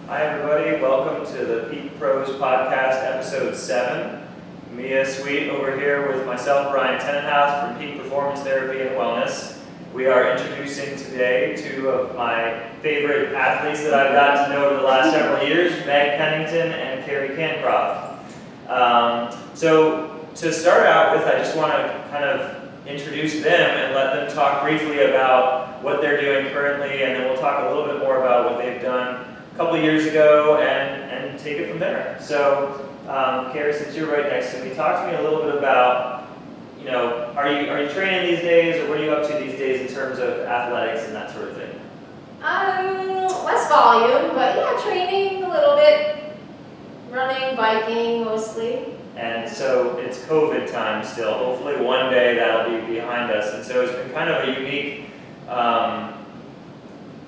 Hi everybody, welcome to the Peak Pros Podcast, Episode 7. Mia Sweet over here with myself, Brian Tenenhouse from Peak Performance Therapy and Wellness. We are introducing today two of my favorite athletes that I've gotten to know over the last several years, Meg Pennington and Carrie Cancroft. So to start out with, I just want to kind of introduce them and let them talk briefly about what they're doing currently, and then we'll talk a little bit more about what they've done a couple years ago and take it from there. So, Carrie, since you're right next to me, talk to me a little bit about, are you training these days, or what are you up to these days in terms of athletics and that sort of thing? Less volume, but yeah, training a little bit, running, biking mostly. And so it's COVID time still. Hopefully one day that'll be behind us. And so it's been kind of a unique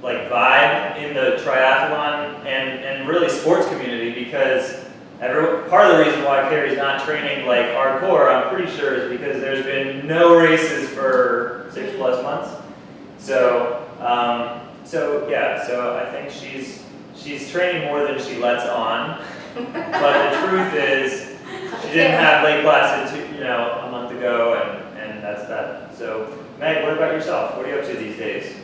vibe in the triathlon and really sports community, because part of the reason why Carrie's not training like hardcore, I'm pretty sure, is because there's been no races for 6+ months. So I think she's training more than she lets on. But the truth is, she didn't have Lake Placid a month ago, and that's that. So, Meg, what about yourself? What are you up to these days?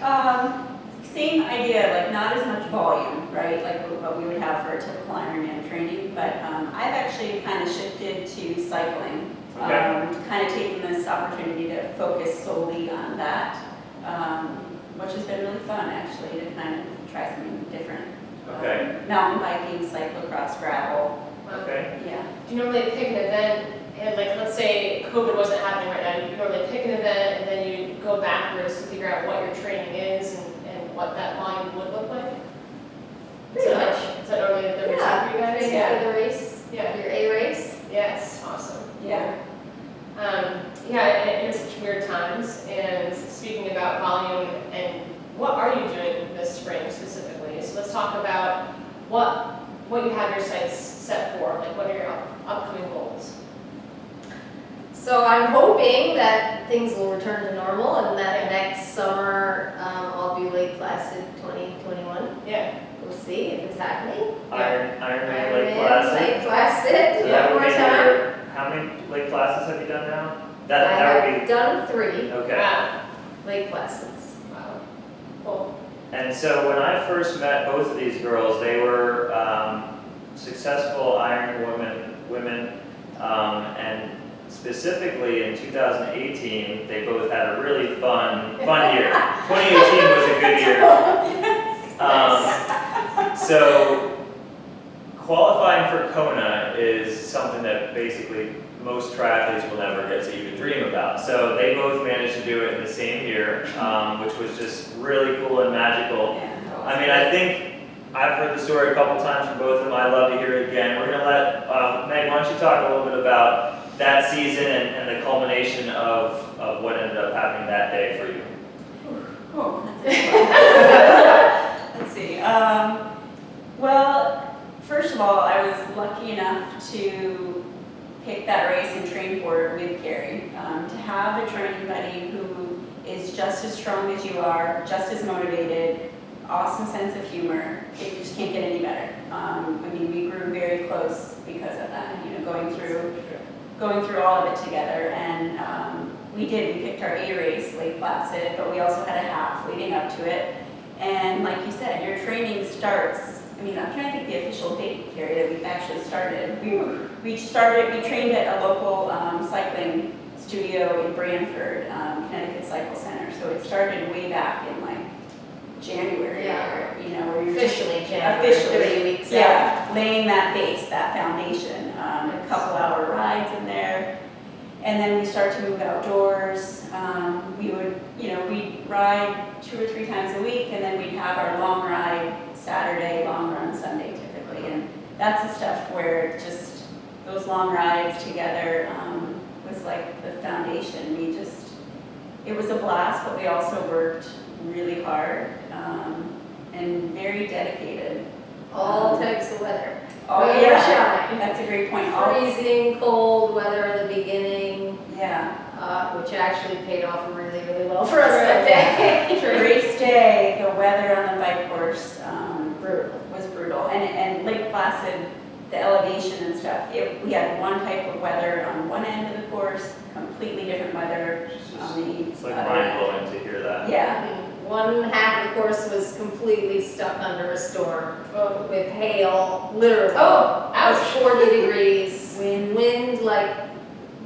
Same idea, like not as much volume, right, like what we would have for a typical Ironman training, but I've actually kind of shifted to cycling, Okay. kind of taking this opportunity to focus solely on that, which has been really fun actually, to kind of try something different. Okay. Mountain biking, cyclocross, gravel. Okay. Yeah. Do you normally pick an event, and let's say COVID wasn't happening right now, you normally pick an event and then you go backwards to figure out what your training is and what that volume would look like? Is that normally the routine for you guys? Yeah, for the race, Yeah. your A race. Yes, awesome. Yeah. And it's such weird times, and speaking about volume, and what are you doing this spring specifically? So let's talk about what you have your sights set for, like what are your upcoming goals? So I'm hoping that things will return to normal and that next summer I'll be Lake Placid 2021. Yeah. We'll see if it's happening. Ironman Lake Placid. Lake Placid, So one that would more be time. how many Lake Placids have you done now? I That would have done 3 be, okay. Wow. Lake Placids. Wow. Cool. And so when I first met both of these girls, they were successful Iron women, and specifically in 2018, they both had a really fun year. 2018 was a good year. So qualifying for Kona is something that basically most triathletes will never get to even dream about. So they both managed to do it in the same year, which was just really cool and magical. I mean, I think I've heard the story a couple times from both of them. I'd love to hear it again. We're going to let, Meg, why don't you talk a little bit about that season and the culmination of what ended up happening that day for you? Oh, that's let's see. Well, first of all, I was lucky enough to pick that race and train for it with Carrie. To have a training buddy who is just as strong as you are, just as motivated, awesome sense of humor, it just can't get any better. We grew very close because of that, going through all of it together, and we picked our A race, Lake Placid, but we also had a half leading up to it, and like you said, your training starts, I'm trying to think the official date, Carrie, that we actually started. We trained at a local cycling studio in Branford, Connecticut Cycle Center, so it started way back in January, Yeah. where you're just Officially January, 3 weeks out. laying that base, that foundation, a couple hour rides in there, and then we start to move outdoors. We'd ride 2 or 3 times a week, and then we'd have our long ride Saturday, long run Sunday typically, and that's the stuff where just those long rides together was like the foundation. It was a blast, but we also worked really hard and very dedicated. All types of weather. Oh Rain or yeah, shine. that's a great point. Freezing, cold weather in the beginning, Yeah. which actually paid off really, really well for us that day. Race day, the weather on the bike course Brutal. was brutal. and Lake Placid, the elevation and stuff, we had one type of weather on one end of the course, completely different weather on the It's like other mind end. blowing to hear that. Yeah, One half of the course was completely stuck under a storm Oh, with hail, literally. oh, It was ouch. 40 degrees, Wind. wind like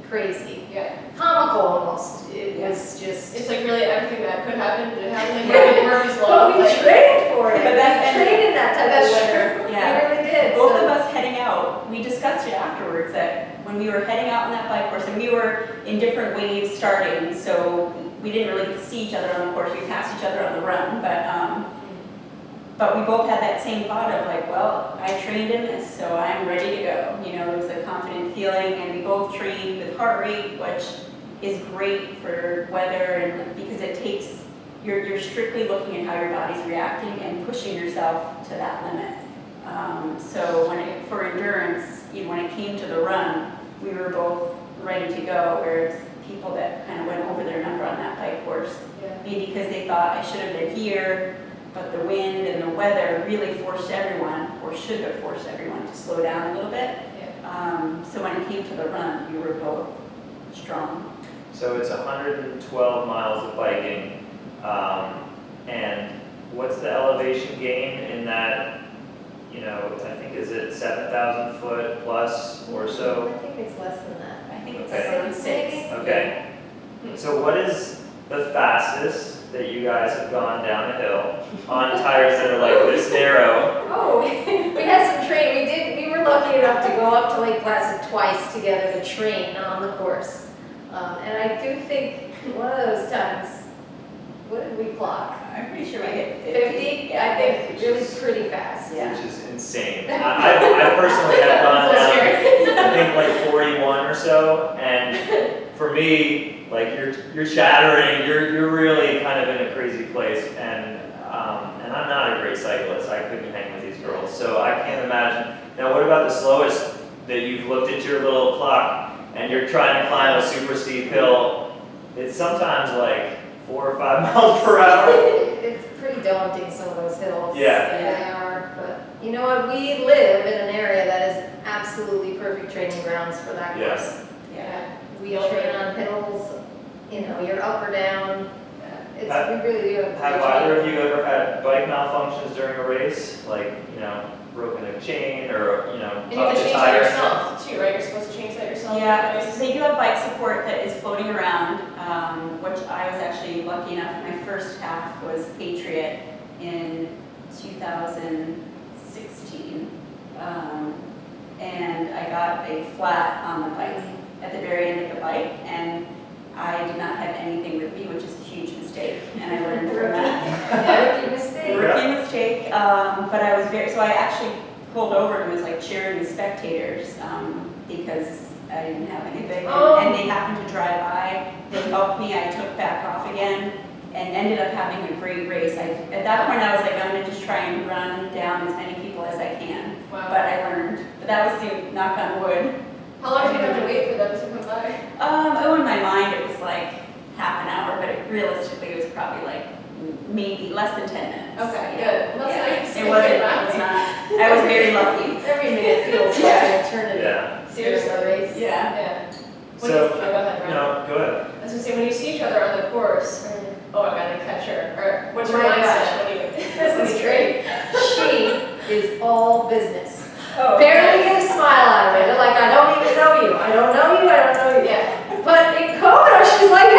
crazy. Yeah, Comical almost. It was just. it's like really everything that could happen did happen, like Murphy's Law. But we like- trained for it. But that- We trained in that type of That's weather. true. Yeah. We really did. both so- of us heading out, we discussed it afterwards, that when we were heading out on that bike course, and we were in different waves starting, so we didn't really get to see each other on the course, we passed each other on the run, but we both had that same thought of like, well, I trained in this, so I'm ready to go. You know, it was a confident feeling, and we both trained with heart rate, which is great for weather, and because it takes, you're strictly looking at how your body's reacting and pushing yourself to that limit. So for endurance, you know, when it came to the run, we were both ready to go, whereas people that kind of went over their number on that bike course, Yeah. maybe because they thought I should have been here, but the wind and the weather really forced everyone, or should have forced everyone, to slow down a little bit. So when it came to the run, we were both strong. So it's 112 miles of biking, and what's the elevation gain in that, you know, I think is it 7,000 foot plus or so? I think it's less than that. I think it's Okay. around 6. Okay. So what is the fastest that you guys have gone down a hill on tires that are like this narrow? Oh, we had some train, we were lucky enough to go up to Lake Placid twice together to train on the course. And I do think one of those times, what did we clock? I'm pretty sure we hit 50? I think really pretty fast. Yeah. Which is insane. I personally have gone down, I think like 41 or so, and for me, like you're shattering, you're really kind of in a crazy place, and I'm not a great cyclist. I couldn't hang with these girls, so I can't imagine. Now, what about the slowest that you've looked at your little clock and you're trying to climb a super steep hill? It's sometimes like 4 or 5 miles per hour. It's pretty daunting, some of those hills. Yeah. They are, but you know what, we live in an area that is absolutely perfect training grounds for that Yeah. course. Yeah. We train on hills, you know, you're up or down, we Have- really do have. Have great either training. of you ever had bike malfunctions during a race? Like, you know, broken a chain or, you know, And you have popped to a change that tire? yourself too, right? You're supposed to change that yourself? Yeah, they do have bike support that is floating around, which I was actually lucky enough, my first half was Patriot in 2016. And I got a flat on the bike at the very end of the bike, and I did not have anything with me, which is a huge mistake, and I learned from that. Rookie mistake. Rookie mistake, but I was so I actually pulled over and was like cheering the spectators, because I didn't have anything. Oh. And they happened to drive by, they helped me, I took back off again, and ended up having a great race. At that point, I was like, I'm gonna just try and run down as many people as I can, Wow. but I learned. But that was to knock on wood. How long did you have to wait for them to come by? Oh, in my mind, it was like half an hour, but realistically, it was probably like maybe less than 10 minutes. Okay, Yeah. good. Well, that's Yeah. nice. It wasn't, it was not, I was very lucky. Every minute feels like Yeah. an eternity. Yeah. Seriously. During the race. Yeah. Yeah. When So, you, oh, go ahead, Ryan. No, go ahead. I was gonna say, when you see each other on the course, oh, I gotta catch her, or what's your Oh my mindset when you? This is great. She is all business. Oh, Barely get a smile out of it. Like, I don't even know you. I don't know you. I don't know you. Yeah. But in Kona, she's like, hey!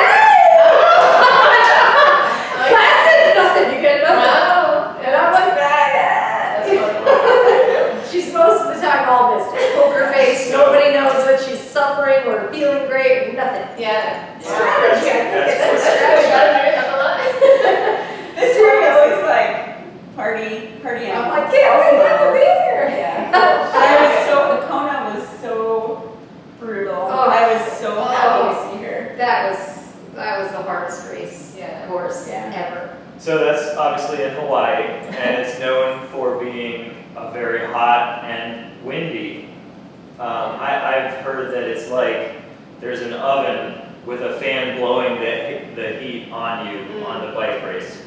Classic, nothing. You get nothing. Wow. And I'm like, ah. That's funny. She's most of the time all business. Poker face. Nobody knows that she's suffering or feeling great. Nothing. Yeah. Strategy. I think it's That's a what strategy. strategy, not a lie. This one always like party I'm animals. like, can't wait to be here. Yeah. The Kona was so brutal. Oh. I was so happy to see her. That was the hardest race Yeah. course Yeah. ever. So that's obviously in Hawaii, and it's known for being very hot and windy. I've heard that it's like there's an oven with a fan blowing the heat on you on the bike race.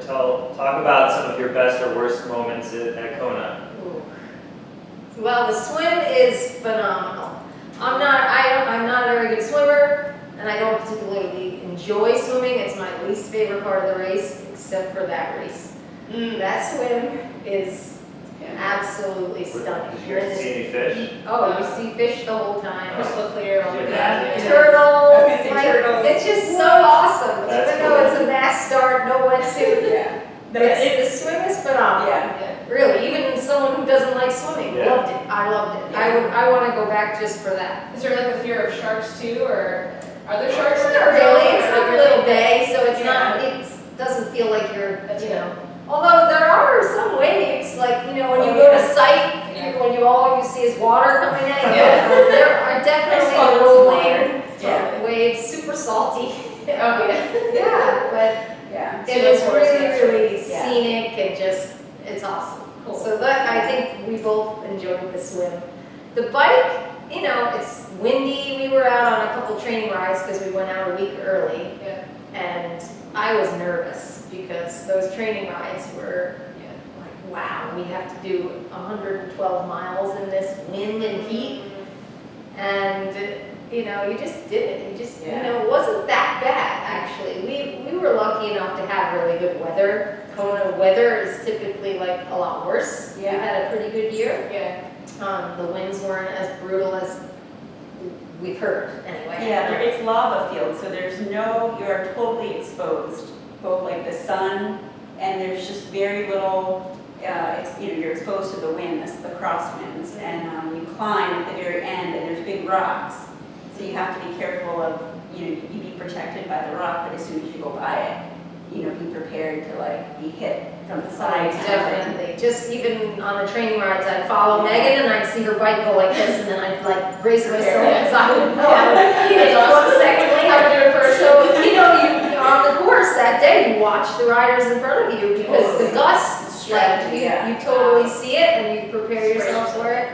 Talk about some of your best or worst moments at Kona. Ooh. Well, the swim is phenomenal. I'm not a very good swimmer, and I don't particularly enjoy swimming. It's my least favorite part of the race, except for that race. That swim is absolutely stunning. Did You're in you this, see any fish? oh, you see fish the whole time. Crystal clear, all the Yeah. way. Turtles, I was gonna say like, turtles. it's just so awesome. That's Even though it's a mass start, no wetsuit, Yeah. the swim is phenomenal. Yeah. Yeah. Really, even someone who doesn't like swimming Yeah. loved it. I loved it. I want to go back just for that. Is there like a fear of sharks too, or are there sharks? Not really. It's like a little bay, so it's Yeah. not. It doesn't feel like you're, That's you good. know. Although there are some waves, like when you go to site, when all you see is water coming in. Yeah. There are I definitely saw this rolling Yeah. waves, super salty. Oh, yeah. Yeah, but Yeah. So it is that's really, really Yeah. scenic and just, it's awesome. Cool. So that, I think we both enjoyed the swim. The bike, you know, it's windy. We were out on a couple training rides because we went out a week early. Yeah. And I was nervous because those training rides were like, wow, we have to do 112 miles in this wind and heat. And, you know, you just did it. You just, you know, it wasn't that bad, actually. We were lucky enough to have really good weather. Kona weather is typically like a lot worse. We Yeah. had a pretty good year. Yeah. The winds weren't as brutal as we've heard, anyway. Yeah, it's lava field, so you're totally exposed, both like the sun, and there's just very little, you're exposed to the wind, the crosswinds, and you climb at the very end, and there's big rocks, so you have to be careful of, you be protected by the rock, but as soon as you go by it, be prepared to like be hit from the side. Definitely. Just even on the training rides, I'd follow Megan and I'd see her bike go like this, and then I'd like brace myself because I wouldn't know how to hit it That's awesome. 1 second How to later. do it first. So, you on the course that day, you watch the riders in front of you because the gusts, like, Yeah. you totally see it and you prepare yourself for it.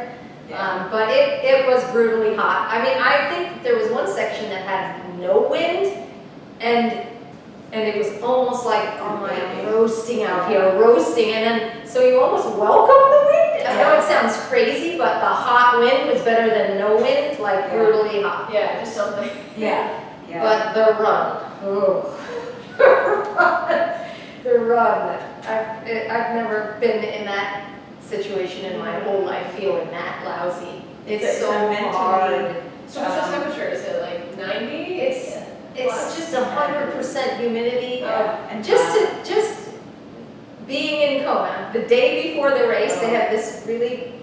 But it was brutally hot. I mean, I think there was one section that had no wind, and it was almost like, oh my, I'm roasting out here, roasting, and then, so you almost welcome the wind. I know it sounds crazy, but the hot wind was better than no wind, like brutally hot. Yeah, just something. Yeah, yeah. But the run, the run, I've never been in that situation in my whole life feeling that lousy. It's so mentally- hard. So what's the temperature? Is it like 90? It's just 100% humidity. And Just being in Kona, the day before the race, they have this really,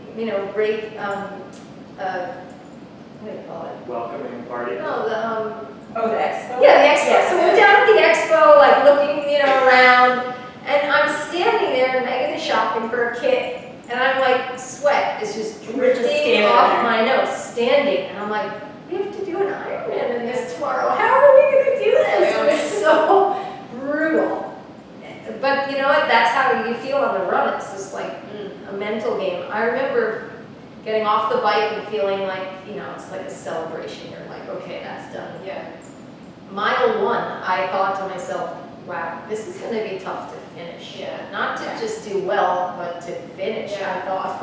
great, what do you call it? Welcoming party? No, the, Oh, the expo? yeah, the expo. Yeah. So we're down at the expo, like looking, around, and I'm standing there, and Megan is shopping for a kit, and I'm like, sweat is just We're just dripping standing off there. my nose, standing, and I'm like, we have to do an Ironman in this tomorrow. How are we gonna do this? It was so brutal. But you know what? That's how you feel on the run. It's just like a mental game. I remember getting off the bike and feeling like, it's like a celebration. You're like, okay, that's done. Yeah. Mile 1, I thought to myself, wow, this is going to be tough to finish. Yeah. Not to just do well, but to finish. Yeah. I thought,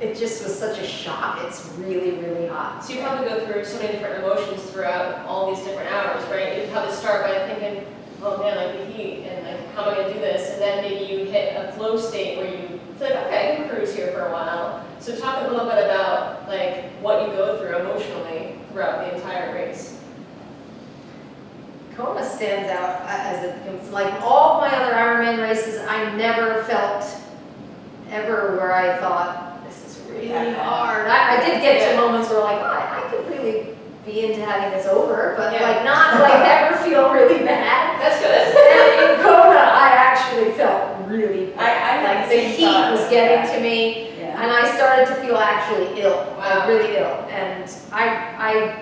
it just was such a shock. It's really, really hot. So you probably go through so many different emotions throughout all these different hours, right? You probably start by thinking, oh man, like the heat, and like, how am I gonna do this? And then maybe you hit a flow state where you feel like, okay, I can cruise here for a while. So talk a little bit about like what you go through emotionally throughout the entire race. Kona stands out as like all of my other Ironman races, I never felt ever where I thought, this is really hard. I did get to moments where like, I could really be into having this over, but Yeah. not ever feel really bad. That's good. And in Kona, I actually felt really I bad. had Like the the same heat thought. was getting to me, Yeah. and I started to feel actually ill, Wow. like really ill. And I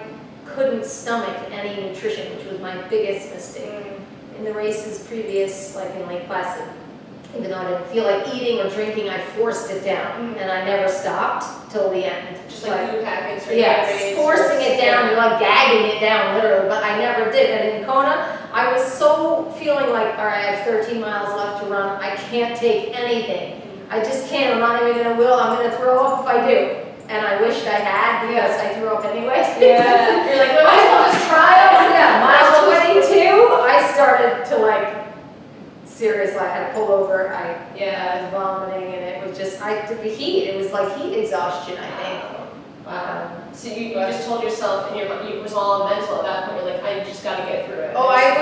couldn't stomach any nutrition, which was my biggest mistake. In the races previous, like in Lake Placid, even though I didn't feel like eating or drinking, I forced it down, and I never stopped till the end. Just like food packets or Yes, Gatorades forcing or- it down, you're like gagging it down literally, but I never did. And in Kona, I was so feeling like, all right, I have 13 miles left to run, I can't take anything. I just can't, I'm not even gonna I'm gonna throw up if I do. And I wished I had, because I threw up anyway. Yeah, you're like, well, I might as well just try it. Yeah, mile 22, I started to like, seriously, I had to pull over, I was vomiting, and it was just, the heat, it was like heat exhaustion, I think. Wow. So you just told yourself, and it was all mental at that point, you're like, I just gotta get through it. Oh, I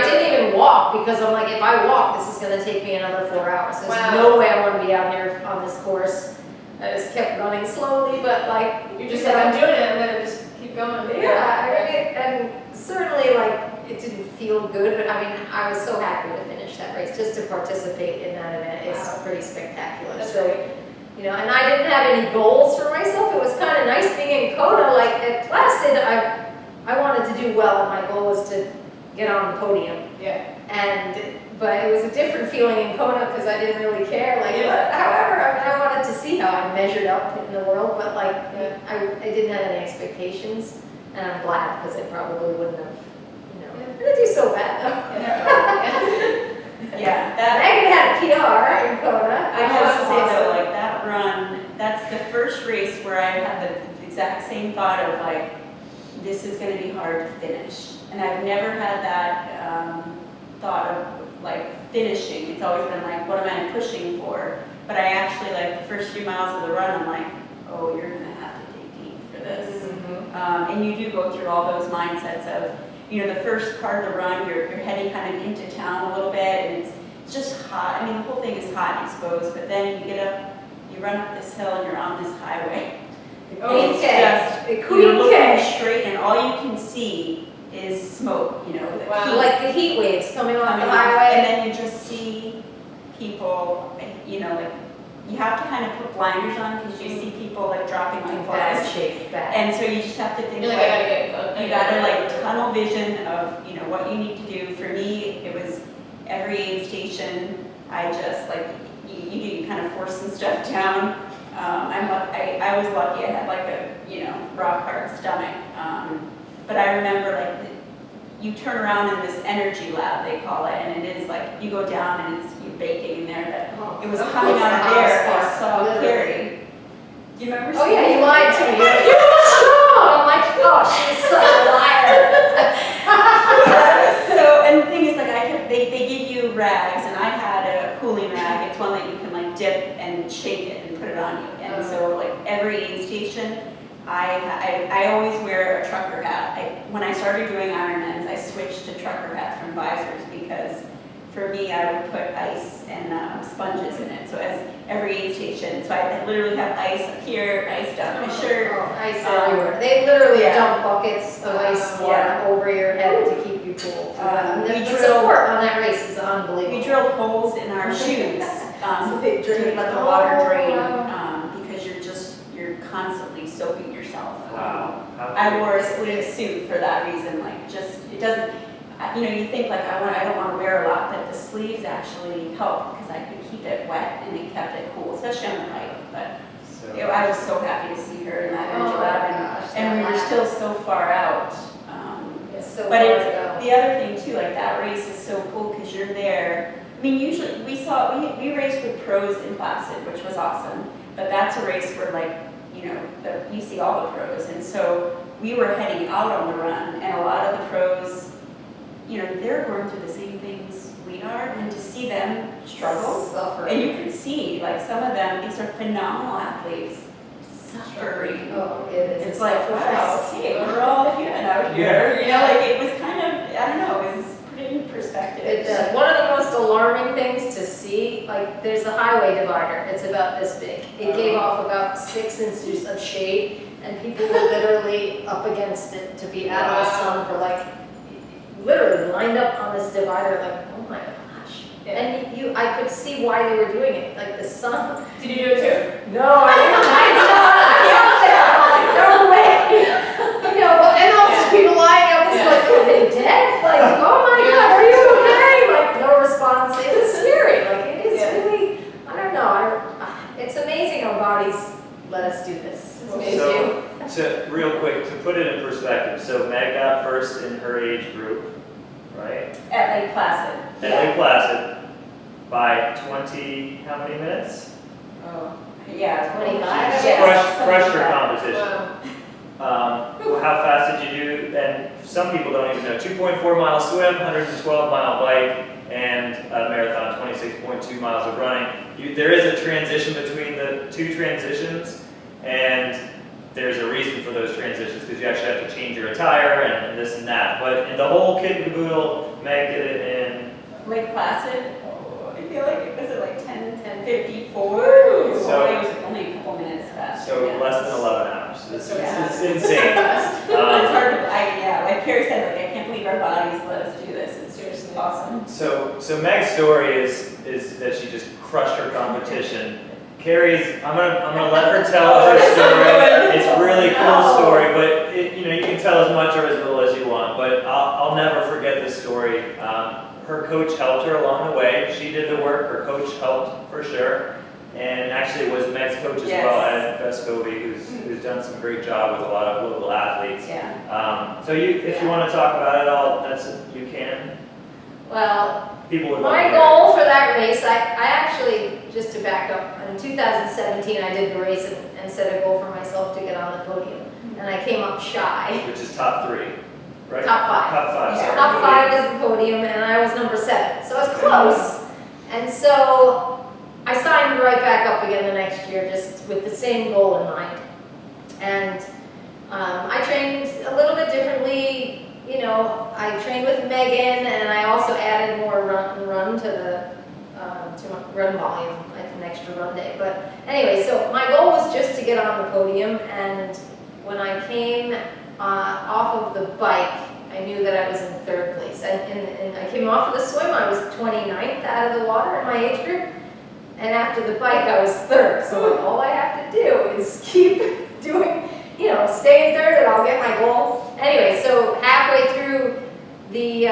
didn't even walk, because I'm like, if I walk, this is gonna take me another 4 hours. There's Wow. no way I wanna be out here on this course. I just kept running slowly, but like. You're just like, I'm doing it, I'm gonna just keep going. Yeah, I mean, and certainly like, it didn't feel good, but I mean, I was so happy to finish that race. Just to participate in that event is Wow. pretty spectacular. That's So, great. you know, and I didn't have any goals for myself. It was kind of nice being in Kona. Like at Placid, I wanted to do well, and my goal was to get on the podium. Yeah. But it was a different feeling in Kona because I didn't really care. Like, Yeah. however, I mean, I wanted to see how I measured up in the world, but like, Yeah. I didn't have any expectations, and I'm glad because I probably wouldn't have, Yeah. I didn't do so bad though. Yeah, that, Megan had a PR in Kona. I have to say though, awesome. like that run, that's the first race where I had the exact same thought of like, this is gonna be hard to finish. And I've never had that thought of like finishing. It's always been like, what am I pushing for? But I actually, like the first few miles of the run, I'm like, oh, you're gonna have to dig deep for this. And you do go through all those mindsets of, you know, the first part of the run, you're heading kind of into town a little bit, and it's just hot. I mean, the whole thing is hot and exposed, but then you get up, you run up this hill, and you're on this highway. Queen It's K. just, The you're Queen looking K. straight, and all you can see is smoke, you know, the Wow. heat Like the heat waves coming off coming the off, highway. and then you just see people, you know, like, you have to kind of put blinders on because you see people like dropping like Bad flies. shape, bad. And so you just have to think You're like, like, I gotta get. you gotta like tunnel vision of, you know, what you need to do. For me, it was every aid station, I just like, you kind of force some stuff down. I was lucky, I had like a, you know, rock hard stomach. But I remember like, you turn around in this energy lab, they call it, and it is like, you go down and it's, you're baking in there, but it was coming out of there, I saw Literally. Carrie. Do you remember? Oh yeah, seeing you lied to me. You're like, you're strong. I'm like, oh, she's such a liar. So, and the thing is, like, they give you rags, and I had a cooling rag. It's one that you can like dip and shake it and put it on you. And so, like every aid station, I always wear a trucker hat. When I started doing Ironmans, I switched to trucker hats from visors because for me, I would put ice and sponges in it. So as every aid station, so I literally have ice up here, ice down my shirt. Oh, ice everywhere. They literally yeah. dump buckets of ice water Yeah. over your head to keep you cool. We The drilled- support on that race is unbelievable. We drilled holes in our shoes So they to drain. let the water Oh, drain wow. because you're constantly soaking yourself. Wow. How I cool. wore a sleeve suit for that reason, like just, it doesn't, you know, you think like I don't want to wear a lot, but the sleeves actually helped because I could keep it wet and it kept it cool, especially on the bike. But So- you know, I was so happy to see her in that Oh energy my lab, gosh, and we that were lab. still so far out. It's so But far it's, to go. the other thing too, like that race is so cool because you're there. I mean, usually we raced with pros in Placid, which was awesome. But that's a race where like, you know, you see all the pros. And so we were heading out on the run and a lot of the pros, you know, they're going through the same things we are, and to see them struggle. Suffer. And you can see, like some of them, these are phenomenal athletes, suffering. Oh, it is. It's like, so wow, fast. okay, we're all human out here. You know, like it was kind of, I don't know, it was put in perspective. One of the most alarming things to see, like, there's a highway divider, it's about this big. It gave off about 6 inches of shade, and people were literally up against it to be out of the sun for like, literally lined up on this divider, like, oh my gosh. Yeah. And I could see why they were doing it, like the sun. Did you do it too? No, I didn't. No way. You know, and also people lying up, it's like, are they dead? Like, oh my God, are you okay? Like, no response. It was scary. Like, it is Yeah. really, I don't know. It's amazing our bodies let us do this. It's amazing. So, real quick, to put it in perspective, so Meg got first in her age group, right? At Lake Placid. At Lake Placid by 20, how many minutes? crushed something her like competition. Wow. How fast did you do? And some people don't even know. 2.4 mile swim, 112 mile bike, and a marathon, 26.2 miles of running. There is a transition between the two transitions, and there's a reason for those transitions because you actually have to change your attire and this and that. But in the whole kit and caboodle, Meg did it in. Lake Placid, I feel like it was at like 10:54. Woo! So- It was only a couple minutes faster. So yeah. less than 11 hours. It's Yeah. insane. It's hard to, like Carrie said, like I can't believe our bodies let us do this. It's seriously awesome. So Meg's story is that she just crushed her competition. Carrie's, I'm gonna let her tell her story. It's a really cool story, but you can tell as much or as little as you want. But I'll never forget this story. Her coach helped her along the way. She did the work. Her coach helped for sure, and actually it was Meg's coach as Yes. well, Ed Vescovi, who's done some great job with a lot of local athletes. Yeah. So if you want to talk about it, you can. Well, People would love to my hear it. goal for that race, I actually, just to back up, in 2017, I did the race and set a goal for myself to get on the podium. And I came up shy. Which is top 3, right? Top 5. Top 5, Yeah. sorry. Top 5 is the podium, and I was number 7. So I was close. And so I signed right back up again the next year, just with the same goal in mind. And I trained a little bit differently. I trained with Megan, and I also added more run to the to my run volume, like an extra run day. But anyway, so my goal was just to get on the podium, and when I came off of the bike, I knew that I was in 3rd place. And I came off of the swim, I was 29th out of the water in my age group, and after the bike, I was 3rd. So like, all I have to do is keep doing, stay in 3rd, and I'll get my goal. Anyway, so halfway through the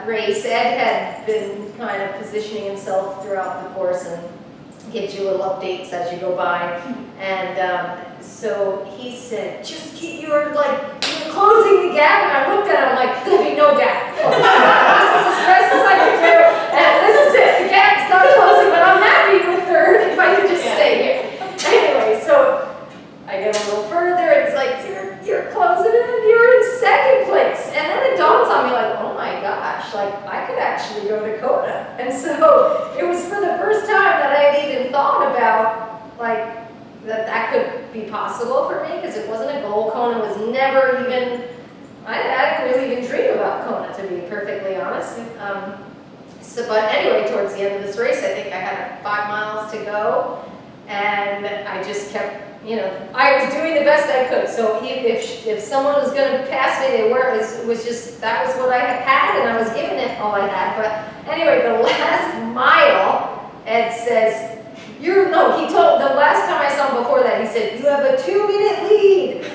race, Ed had been kind of positioning himself throughout the course and gives you little updates as you go by. And so he said, just keep, you're closing the gap. And I looked at him like, there'll be no gap. This is as fast as I can do. And this is it. The gap's not closing, but I'm happy with 3rd if I could just stay here. Anyway, so I get a little further, and he's like, you're closing in, you're in 2nd place. And then it dawns on me like, oh my gosh, I could actually go to Kona. And so it was for the first time that I had even thought about, that could be possible for me, because it wasn't a goal. Kona was never even, I didn't really even dream about Kona, to be perfectly honest. But anyway, towards the end of this race, I think I had 5 miles to go, and I just kept, I was doing the best I could. So if someone was going to pass me, they were. It was just, that was what I had, and I was giving it all I had. But anyway, the last mile, Ed says, he told, the last time I saw him before that, he said, you have a 2-minute lead.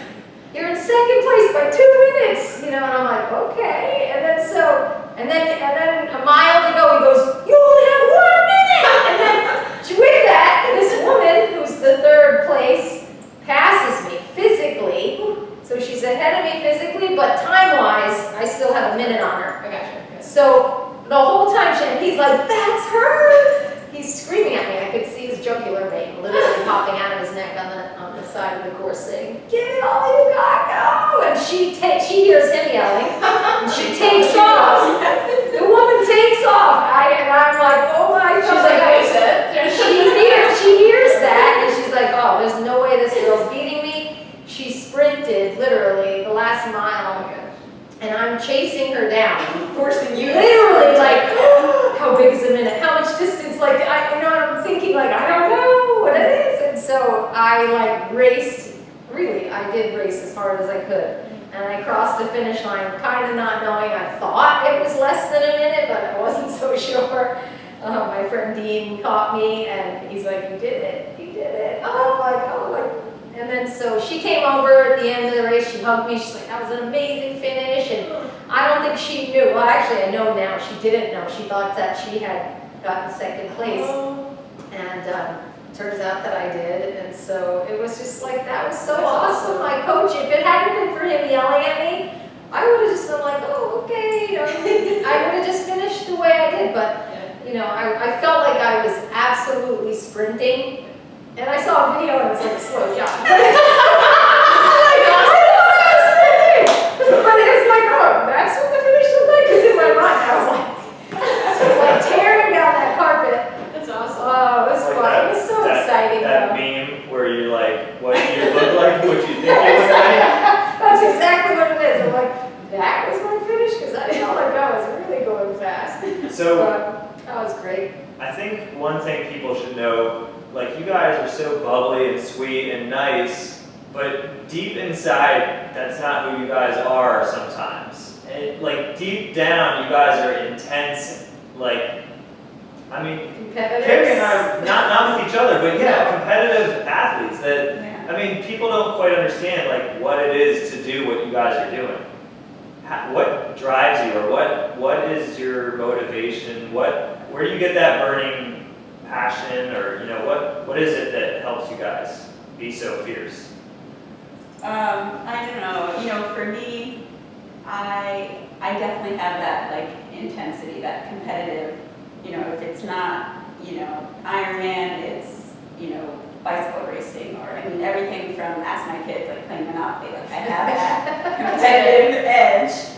You're in 2nd place by 2 minutes. And I'm like, okay. And then a mile to go, he goes, you only have 1 minute. And then with that, this woman, who's the 3rd place, passes me physically. So she's ahead of me physically, but time-wise, I still have a minute on her. I gotcha. Okay. So the whole time, he's like, that's her. He's screaming at me. I could see his jugular vein literally popping out of his neck on the side of the course, saying, "Give it all you got, go!" And she hears him yelling, and she takes off. The woman takes off. And I'm like, oh my God. She's like, wait a second. She hears that, and she's like, oh, there's no way this girl's beating me. She sprinted literally the last mile, and I'm chasing her down. Forcing you. Literally, how big is a minute? How much distance? I'm thinking, I don't know what it is. And so I raced, really, I did race as hard as I could. And I crossed the finish line, kind of not knowing. I thought it was less than a minute, but I wasn't so sure. My friend Dean caught me, and he's like, you did it. And I'm like, oh. And then so she came over at the end of the race, she hugged me, she's like, that was an amazing finish. And I don't think she knew, well actually I know now, she didn't know. She thought that she had gotten 2nd place. And turns out that I did. And so it was just that was so awesome. My coach, if it hadn't been for him yelling at me, I would have just been like, oh, okay. I would have just finished the way I did. But, I felt like I was absolutely sprinting. And I saw a video and it's like a slow jog. I'm like, I don't know what I was thinking. But it was like, oh, that's what the finish looked like. Because in my mind, I was like tearing down that carpet. That's awesome. Oh, it was Like fun. It was so exciting. That though. meme where you're like, what do you look like? What you think you look like? That's exactly what it is. I'm like, that was my finish because I felt like I was really going fast. So But that was great. I think one thing people should know, like you guys are so bubbly and sweet and nice, but deep inside, that's not who you guys are sometimes. And like deep down, you guys are intense. Like, I mean, Competitive. Carrie and I, not with each other, but yeah, competitive athletes that, Yeah. I mean, people don't quite understand like what it is to do what you guys are doing. What drives you, or what is your motivation? Where do you get that burning passion, or what is it that helps you guys be so fierce? I don't know. For me, I definitely have that like intensity, that competitive. If it's not Ironman, it's bicycle racing, or everything from, ask my kids, like playing Monopoly. Like I have that competitive edge.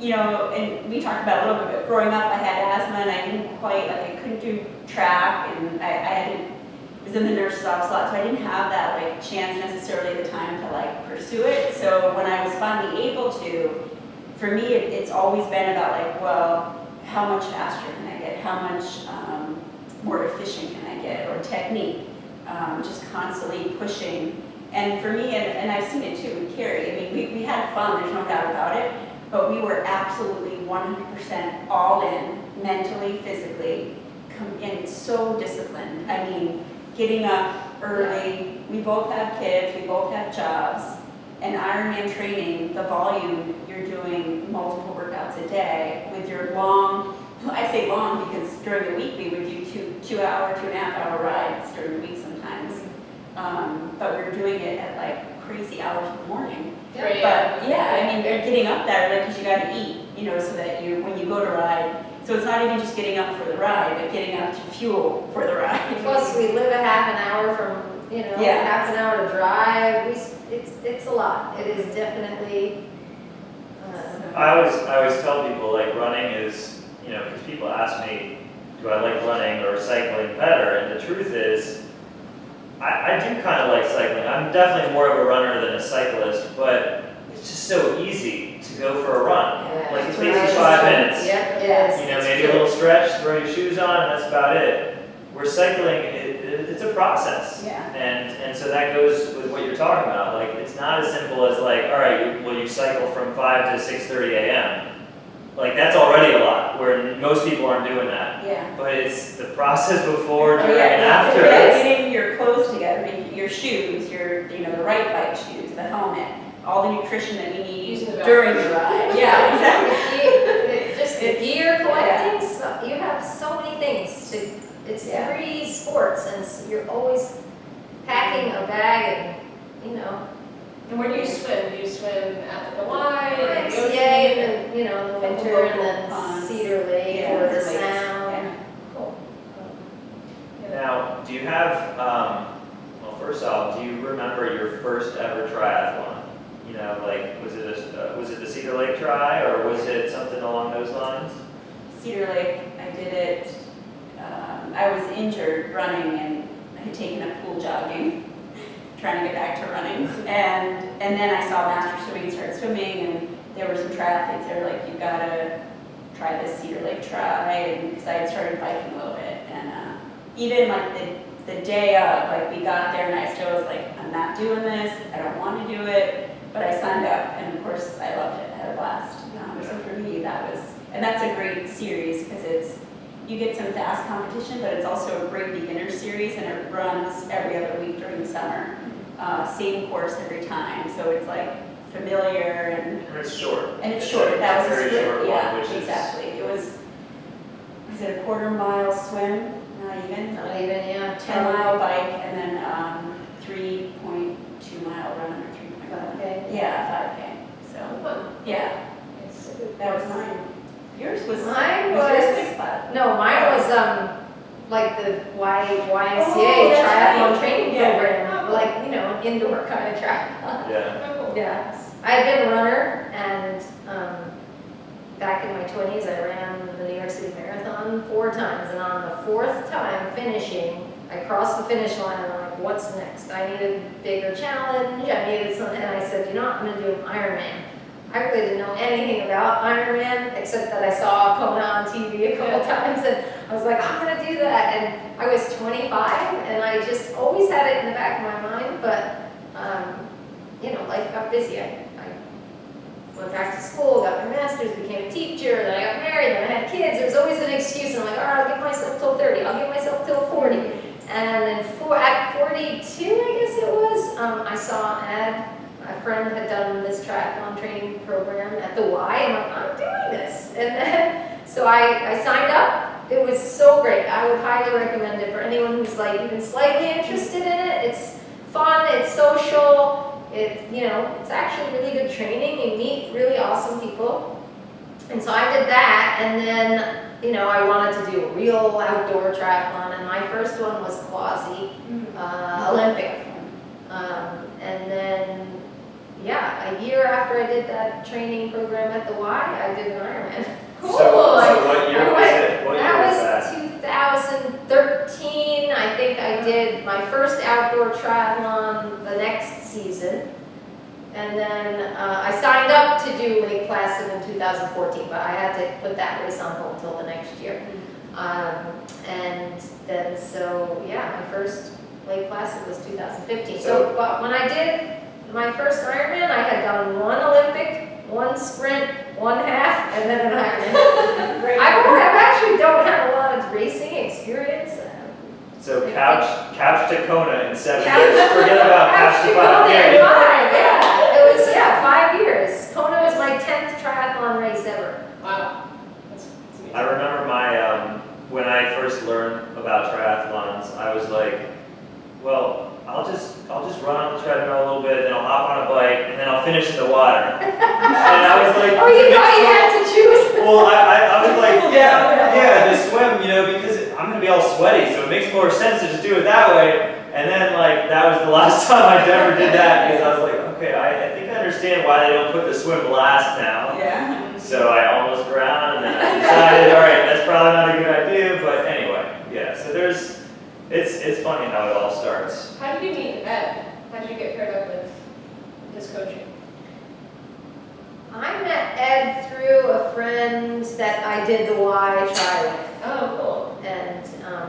And we talked about a little bit, but growing up I had asthma and I didn't quite, I couldn't do track, and I was in the nurse's office a lot, so I didn't have that chance necessarily at the time to pursue it. So when I was finally able to, for me it's always been about well, how much faster can I get? How much more efficient can I get? Or technique, just constantly pushing. And for me, and I've seen it too with Carrie, we had fun, there's no doubt about it, but we were absolutely 100% all in, mentally, physically, and so disciplined. Getting up early, we both have kids, we both have jobs, and Ironman training, the volume, you're doing multiple workouts a day with your long, I say long because during the week we would do 2.5 hour rides during the week sometimes. But we're doing it at crazy hours in the morning. Right, But yeah, you're getting up there because you got to eat, so that when you go to ride. So it's not even just getting up for the ride, but getting up to fuel for the ride. Plus, we live a half an hour from, Yeah. half an hour to drive. It's a lot. It is definitely. I always tell people running is, because people ask me, do I like running or cycling better? And the truth is, I do kind of like cycling. I'm definitely more of a runner than a cyclist, but it's just so easy to go for a run. Yeah. It takes you 5 minutes. Yep, it is. Maybe a little stretch, throw your shoes on, and that's about it. Where cycling, it's a process. Yeah. And so that goes with what you're talking about. It's not as simple as all right, you cycle from 5 to 6:30 a.m. That's already a lot, where most people aren't doing that. Yeah. But it's the process before, during, yeah, and after. Getting your clothes together, your shoes, the right bike shoes, the helmet, all the nutrition that you need Using the during the ride. Yeah, exactly. Just the gear collecting, you have so many things it's Yeah. 3 sports and you're always packing a bag and, And where do you swim? Do you swim at the Y? in the ocean? YMCA and then, in the winter and local then ponds. Cedar Lake Yeah, or the lakes, Sound. yeah. Cool. Now, do you have, well, first off, do you remember your first ever triathlon? Was it the Cedar Lake Tri, or was it something along those lines? Cedar Lake, I did it, I was injured running and I had taken up pool jogging, trying to get back to running. And then I saw Master Swimming start swimming, and there were some triathletes that were like, you gotta try this Cedar Lake Tri, and because I had started biking a little bit. And even the day of, we got there and I still was like, I'm not doing this, I don't want to do it, but I signed up, and of course I loved it, I had a blast. So for me, that's a great series because you get some fast competition, but it's also a great beginner series, and it runs every other week during the summer. Same course every time, so it's familiar And it's short. and it's short. That was a very split, short yeah, one, which exactly. It was it a 1/4 mile swim? Not even. Not even, yeah. 10-mile bike, and then 3.2 mile run or 3.1. 5K. Yeah, 5K. So Fun. yeah, It's a good that was course. mine. Yours was Mine yours was- big spot. No, mine was like the YMCA Oh, that's triathlon right. training Yeah. program, like, an indoor kind of triathlon. Yeah. Oh, cool. Yeah, I've been a runner, and back in my 20s, I ran the New York City Marathon 4 times, and on the 4th time finishing, I crossed the finish line, and I'm like, what's next? I need a bigger challenge, I needed something, and I said, I'm gonna do an Ironman. I really didn't know anything about Ironman, except that I saw Kona on TV a couple times, and I was like, I'm gonna do that, and I was 25, and I just always had it in the back of my mind, but, life got busy. I went back to school, got my master's, became a teacher, then I got married, then I had kids. There was always an excuse, and I'm like, all right, I'll give myself till 30, I'll give myself till 40. And then at 42, I guess it was, I saw an ad. A friend had done this triathlon training program at the Y. I'm like, I'm doing this. And then, so I signed up. It was so great. I would highly recommend it for anyone who's like even slightly interested in it. It's fun, it's social. It's actually really good training. You meet really awesome people. And so I did that, and then, I wanted to do a real outdoor triathlon, and my first one was quasi Olympic. And then, a year after I did that training program at the Y, I did an Ironman. So what year was it? What year was That was 2013. I think I did my first outdoor triathlon the next season. And then I signed up to do Lake Placid in 2014, but I had to put that race on hold till the next year. And then, my first Lake Placid was 2015. But when I did my first Ironman, I had done 1 Olympic, 1 sprint, 1 half, and then an Ironman. I actually don't have a lot of racing experience. So couch to Kona in 7 years. Forget about couch to 5 years. years. It was 5 years. Kona was my 10th triathlon race ever. Wow. That's amazing. I remember when I first learned about triathlons, I was like, well, I'll just run on the treadmill a little bit, then I'll hop on a bike, and then I'll finish in the water. And I was like, Oh, you thought you had to choose? well, I was like, yeah, to swim, because I'm gonna be all sweaty, so it makes more sense to just do it that way. And then that was the last time I ever did that, because I was like, okay, I think I understand why they don't put the swim last now. Yeah. So I almost drowned, and then I decided, all right, that's probably not a good idea, but anyway, so it's funny how it all starts. How did you meet Ed? How did you get paired up with his coaching? I met Ed through a friend that I did the Y try with. Oh, cool. And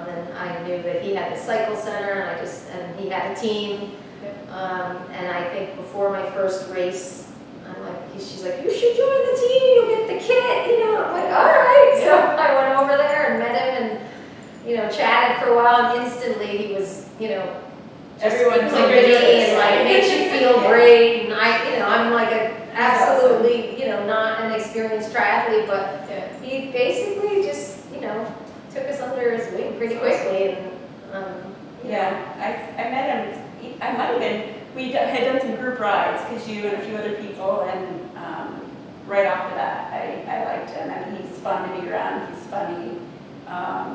then I knew that he had the cycle center, and he had a team. And I think before my first race, she's like, you should join the team, you'll get the kit, I'm like, all right. So I went over there and met him and, chatted for a while, and instantly he was, Everyone's like and makes you feel great, and I'm like absolutely, not an experienced triathlete, but he basically just, took us under his wing pretty quickly, and I met him. I might have been. We had done some group rides because you and a few other people, and right off the bat, I liked him. I mean, he's fun to be around. He's funny.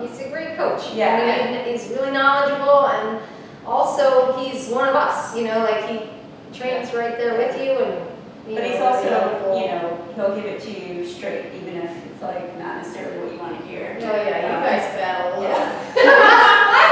he's a great coach. Yeah. I mean, he's really knowledgeable, and also he's one of us. He trains right there with you, and But he's also, he'll give it to you straight, even if it's not necessarily what you want to hear. Oh, yeah, you guys battle. I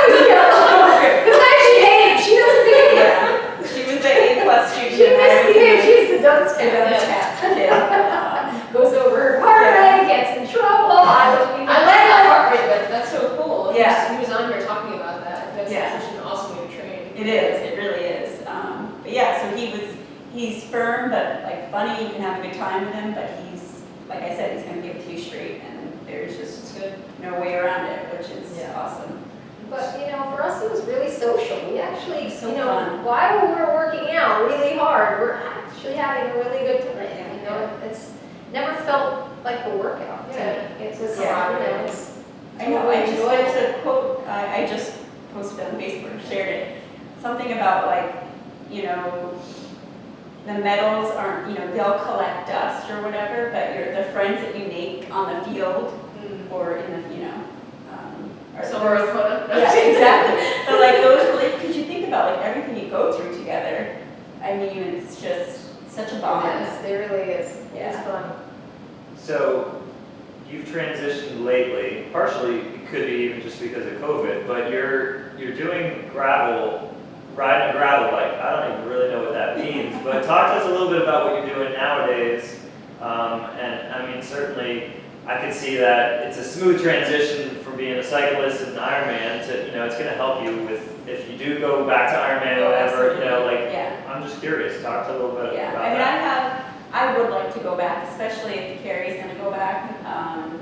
was yelling. Because I actually hate him. She doesn't do it. Yeah. She was the A+ student. She misbehaves. She's the dunce She does cat. tap. Goes over her heart rate, gets in trouble. I I like that part of it, that's so cool. Yeah. He was on here talking about that. That's Yeah. such an awesome way to train. It is, it really is. So he's firm, but funny, you can have a good time with him, but he's, like I said, he's gonna give it to you straight, and there's just no way around it, which is awesome. But, for us, it was really social. We actually, So fun. while we were working out really hard, we're actually having a really good time. It's never felt like a workout to me. It's just, I know, it's a quote, I just posted on Facebook, shared it, something about the medals aren't, they'll collect dust or whatever, but the friends that you make on the field or in the, Or So we're a photo. Yeah, exactly. But like those, because you think about like everything you go through together, I mean, it's just such a bond. Yes, it really is. It's Yeah. fun. So you've transitioned lately, partially it could be even just because of COVID, but you're doing gravel, riding a gravel bike. I don't even really know what that means, but talk to us a little bit about what you're doing nowadays. And I mean, certainly I can see that it's a smooth transition from being a cyclist and an Ironman to, it's going to help you with, if you do go back to Ironman or whatever, Yeah. I'm just curious, talk to a little bit Yeah, about I mean, that. I would like to go back, especially if Carrie's gonna go back.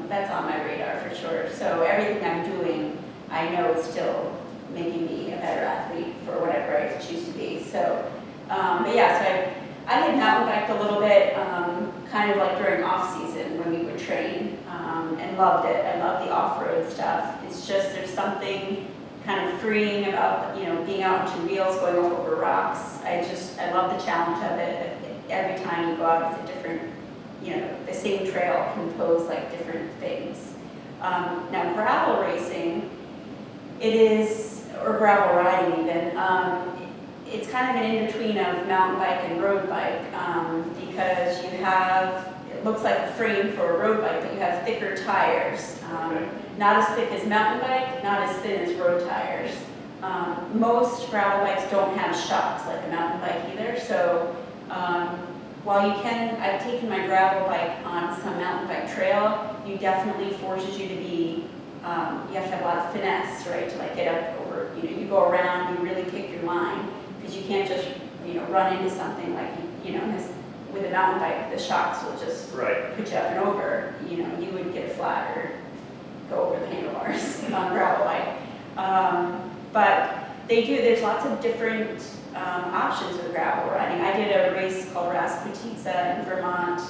That's on my radar for sure. So everything I'm doing, I know is still making me a better athlete for whatever I choose to be. So, but yeah, so I had mountain biked a little bit, kind of like during off season when we would train, and loved it. I love the off-road stuff. It's just, there's something kind of freeing about, being out on two wheels, going over rocks. I love the challenge of it. Every time you go out, it's a different, the same trail can pose like different things. Now gravel racing, or gravel riding even, it's kind of an in-between of mountain bike and road bike, because you have, it looks like a frame for a road bike, but you have thicker tires. Okay. Not as thick as mountain bike, not as thin as road tires. Most gravel bikes don't have shocks like a mountain bike either, so while I've taken my gravel bike on some mountain bike trail, you definitely forces you to be, you have to have a lot of finesse, right, to like get up over, you go around, you really pick your line, because you can't just, run into something like, with a mountain bike, the shocks will just Right. put you up and over, you would get flat or go over the handlebars on a gravel bike. But there's lots of different options with gravel riding. I did a race called Rasputitsa in Vermont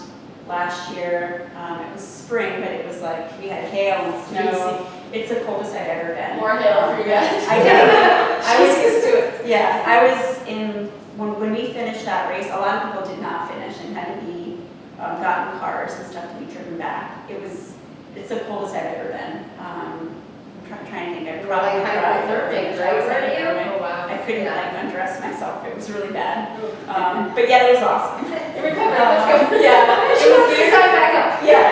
last year. It was spring, but it was like, we had hail and snow. It's the coldest I've ever been. More hail for you guys. I was She's used to it. Yeah, I was when we finished that race, a lot of people did not finish and had to be, got in cars and stuff to be driven back. It's the coldest I've ever been. I'm trying to think, I probably cried. Hypothermic, right? Weren't you? Oh, wow. I couldn't like undress myself, it was really bad. But yeah, it was awesome. You recovered, let's go. Yeah. She wants to sign back up. Yeah.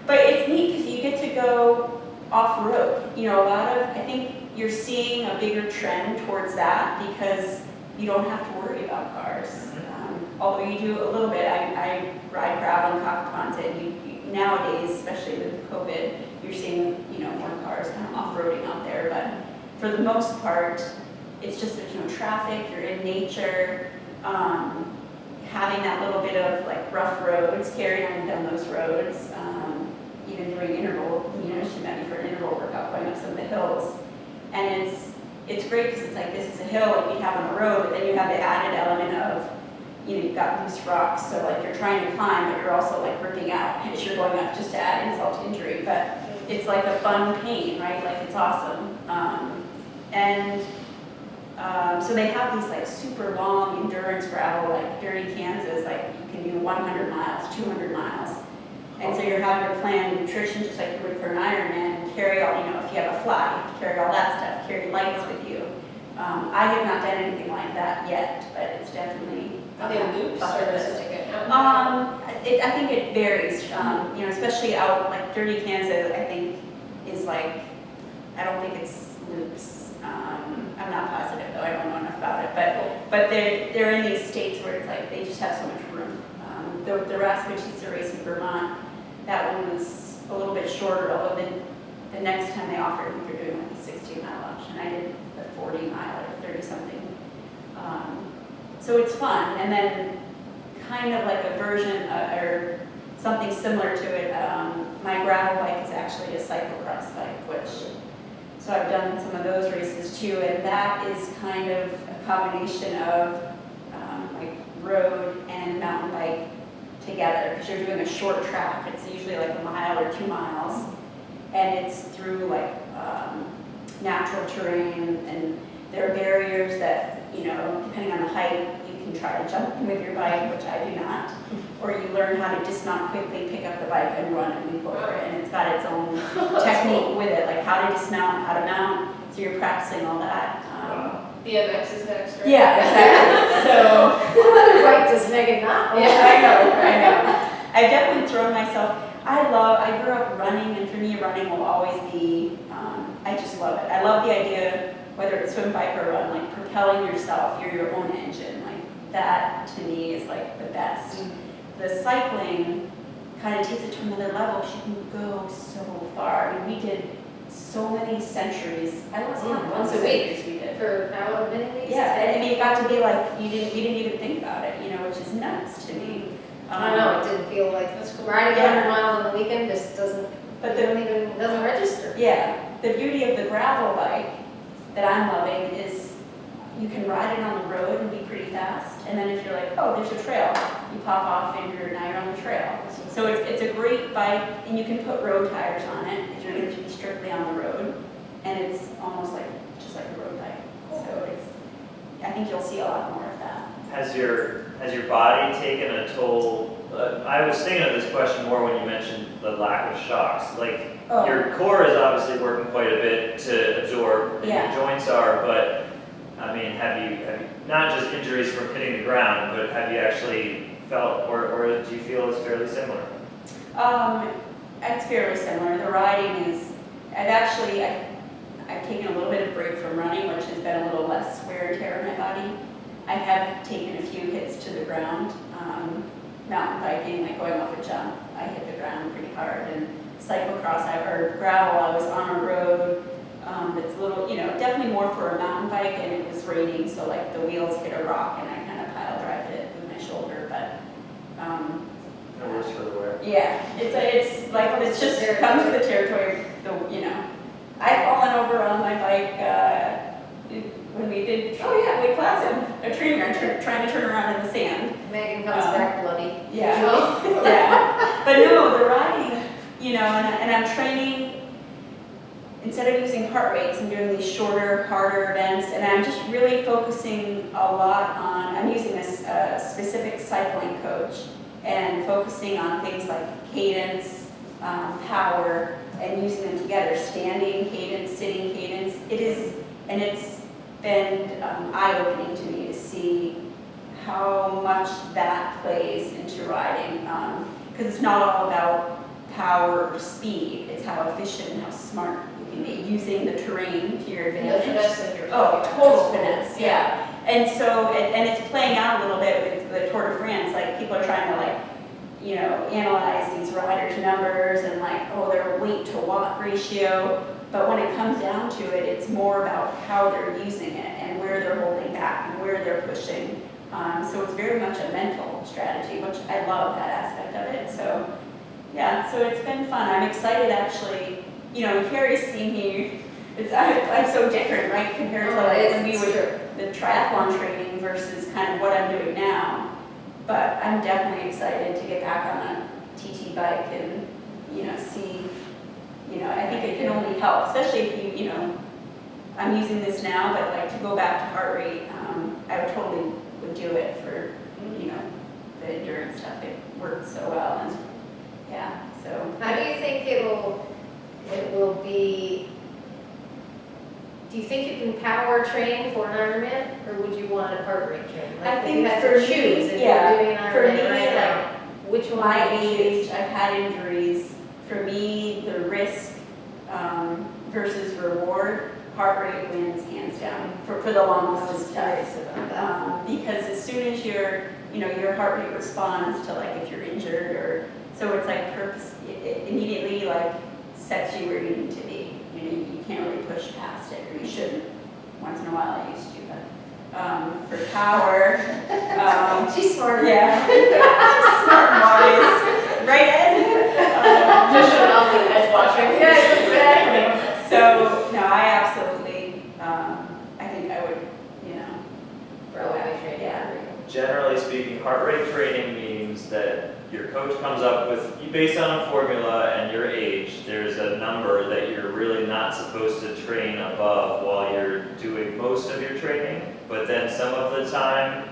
But it's neat because you get to go off-road. I think you're seeing a bigger trend towards that because you don't have to worry about cars. Although you do a little bit, I ride gravel in Cockaponset, and nowadays, especially with COVID, you're seeing, more cars kind of off-roading out there, but for the most part, it's just there's no traffic, you're in nature, having that little bit of like rough roads. Carrie and I have done those roads, even during interval, she met me for an interval workout going up some of the hills. And it's great because it's like, this is a hill like you'd have on the road, but then you have the added element of, you've got loose rocks, so like you're trying to climb, but you're also like ripping out as you're going up just to add insult to injury. But it's like a fun pain, right? Like it's awesome. So they have these like super long endurance gravel, like Dirty Kansas, like you can do 100 miles, 200 miles. And so you're having to plan nutrition just like you would for an Ironman, and carry all, if you have a fly, you have to carry all that stuff, carry lights with you. I have not done anything like that yet, but it's definitely Are they loops or is it like a I think it varies, especially out like Dirty Kansas, I think is like, I don't think it's loops. I'm not positive though, I don't know enough about it, but they're in these states where it's like, they just have so much room. The Rasputitsa race in Vermont, that one was a little bit shorter, although the next time they offered, I think they're doing like a 16-mile option. I did the 40-mile or 30-something. So it's fun, and then kind of like a version or something similar to it, my gravel bike is actually a cyclocross bike, so I've done some of those races too, and that is kind of a combination of like road and mountain bike together, because you're doing a short track. It's usually like a mile or 2 miles, and it's through like natural terrain, and there are barriers that, depending on the height, you can try to jump in with your bike, which I do not. Or you learn how to dismount quickly, pick up the bike and run and leap over it, and it's got its own technique with it, like how to dismount, how to mount, so you're practicing all that. BMX is next, right? Yeah, exactly. So, What other bike does Megan not own? yeah, I know. I've definitely thrown myself, I grew up running, and for me, running will always be, I just love it. I love the idea, whether it's swim, bike, or run, like propelling yourself, you're your own engine, like that to me is like the best. The cycling kind of takes it to another level. She can go so far. I mean, we did so many centuries. I was Once a week. we did. For how many weeks? Yeah, I mean, it got to be like you didn't even think about it, which is nuts to me. I know, it didn't feel like, That's cool. riding 100 miles on the weekend just doesn't, But doesn't register. yeah, the beauty of the gravel bike that I'm loving is you can ride it on the road and be pretty fast, and then if you're like, oh, there's a trail, you pop off and now you're on the trail. So it's a great bike, and you can put road tires on it if you're going to be strictly on the road, and it's almost like just like a road bike. So I think you'll see a lot more of that. Has your body taken a toll? I was thinking of this question more when you mentioned the lack of shocks. Like Oh. your core is obviously working quite a bit to absorb, and Yeah. your joints are. But I mean, have you not just injuries from hitting the ground, but have you actually felt, or do you feel it's fairly similar? It's fairly similar. The riding is, I've taken a little bit of break from running, which has been a little less wear and tear on my body. I have taken a few hits to the ground. Mountain biking, like going off a jump, I hit the ground pretty hard. And cyclocross, or gravel, I was on a road. It's a little, definitely more for a mountain bike, and it was raining, so like the wheels hit a rock and I kind of pile drive it with my shoulder, but No worse for the wear. yeah, it's like, it's just comes with the territory, I've fallen over on my bike, when we did Lake Placid, a training run, trying to turn around in the sand. Megan comes back bloody. Yeah. usually. Yeah, but no, the riding, and I'm training, instead of using heart rates, I'm doing these shorter, harder events, and I'm just really focusing a lot on, I'm using a specific cycling coach, and focusing on things like cadence, power, and using them together, standing cadence, sitting cadence. It's been eye-opening to me to see how much that plays into riding, because it's not all about power or speed, it's how efficient and how smart you can be, using the terrain to your And the advantage. finesse that you're Oh, talking about. total finesse, yeah. And so, and it's playing out a little bit with the Tour de France, like people are trying to analyze these riders' numbers and their weight to watt ratio. But when it comes down to it, it's more about how they're using it and where they're holding back and where they're pushing. So it's very much a mental strategy, which I love that aspect of it. So yeah, so it's been fun. I'm excited actually. Carrie's seen me. I'm so different, right, compared to when we were the triathlon training versus kind of what I'm doing now. But I'm definitely excited to get back on a TT bike and see. I think it can only help, especially if I'm using this now, but to go back to heart rate, I would do it for the endurance stuff. It works so well, and yeah. So How do you think it will be, do you think you can power train for an Ironman, or would you want a heart rate train? I If think you had for to me, choose, if yeah, you're doing an for Ironman me, right now, which one my would you choose? age, I've had injuries. For me, the risk versus reward, heart rate wins hands down for the longest distance. Curious about that. Because as soon as your heart rate responds to if you're injured, or so it's purpose, it immediately sets you where you need to be. You can't really push past it, or you shouldn't. Once in a while I used to, but for power, She's smarter. yeah, smart boys, right, Ed? Just showing off with guys watching. Yes, exactly. So, no, I absolutely, I think I would, Probably train. Yeah. Generally speaking, heart rate training means that your coach comes up with, based on a formula and your age, there's a number that you're really not supposed to train above while you're doing most of your training, but then some of the time,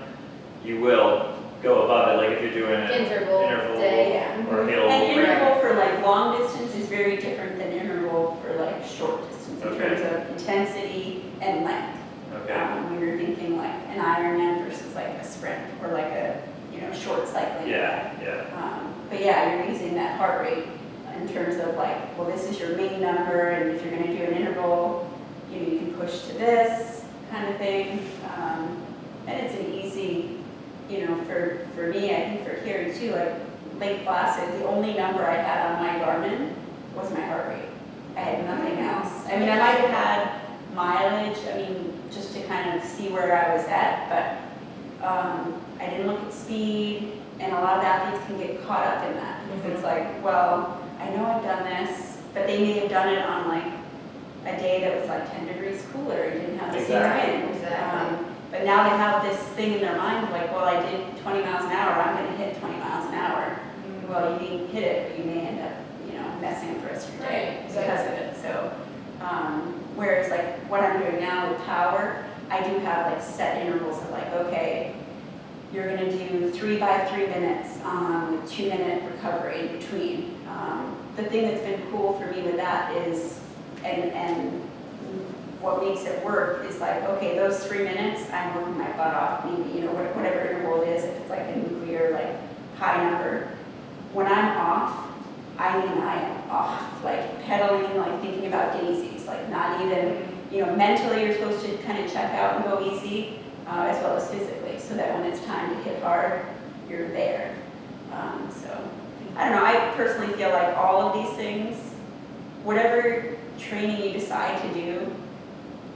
you will go above it, like if you're doing an Interval interval day. Yeah. or hill. And interval for like long distance is very different than interval for like short distance in Okay. terms of intensity and length. Okay, We were thinking like an Ironman versus like a sprint or like a, short cycling. yeah. But yeah, you're using that heart rate in terms of like, well, this is your main number, and if you're gonna do an interval, you can push to this kind of thing. And it's an easy, for me, I think for Carrie too, like Lake Placid, the only number I had on my Garmin was my heart rate. I had nothing else. I mean, I might have had mileage, just to kind of see where I was at, but I didn't look at speed, and a lot of athletes can get caught up in that, because it's like, well, I know I've done this, but they may have done it on like a day that was like 10 degrees cooler, and didn't have the same Exactly. wind. Exactly. But now they have this thing in their mind of like, well, I did 20 miles an hour, I'm gonna hit 20 miles an hour. Well, you may hit it, but you may end up, messing up the rest of your day Right, because of it. So, whereas like what I'm doing now with power, I do have like set intervals of like, okay, you're gonna do 3 by 3 minutes with 2-minute recovery in between. The thing that's been cool for me with that is, and what makes it work is like, okay, those 3 minutes, I'm working my butt off, maybe, whatever interval it is, if it's like a nuclear, like high number. When I'm off, I am off, like pedaling, like thinking about daisies, like not even, mentally you're supposed to kind of check out and go easy, as well as physically, so that when it's time to hit hard, you're there. So, I don't know, I personally feel like all of these things, whatever training you decide to do,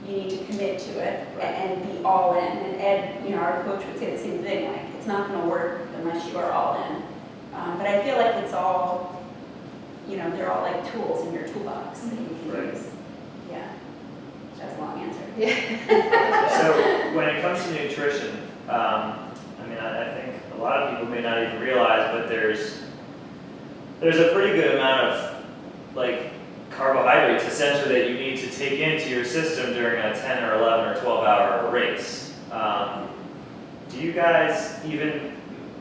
you need to commit to it and be all in. And Ed, our coach would say the same thing, like it's not gonna work unless you are all in. But I feel like it's all, they're all like tools in your toolbox that you can Right. use. Yeah, that's a long answer. So when it comes to nutrition, I think a lot of people may not even realize, but there's a pretty good amount of like carbohydrates essentially that you need to take into your system during a 10 or 11 or 12 hour race. Do you guys even,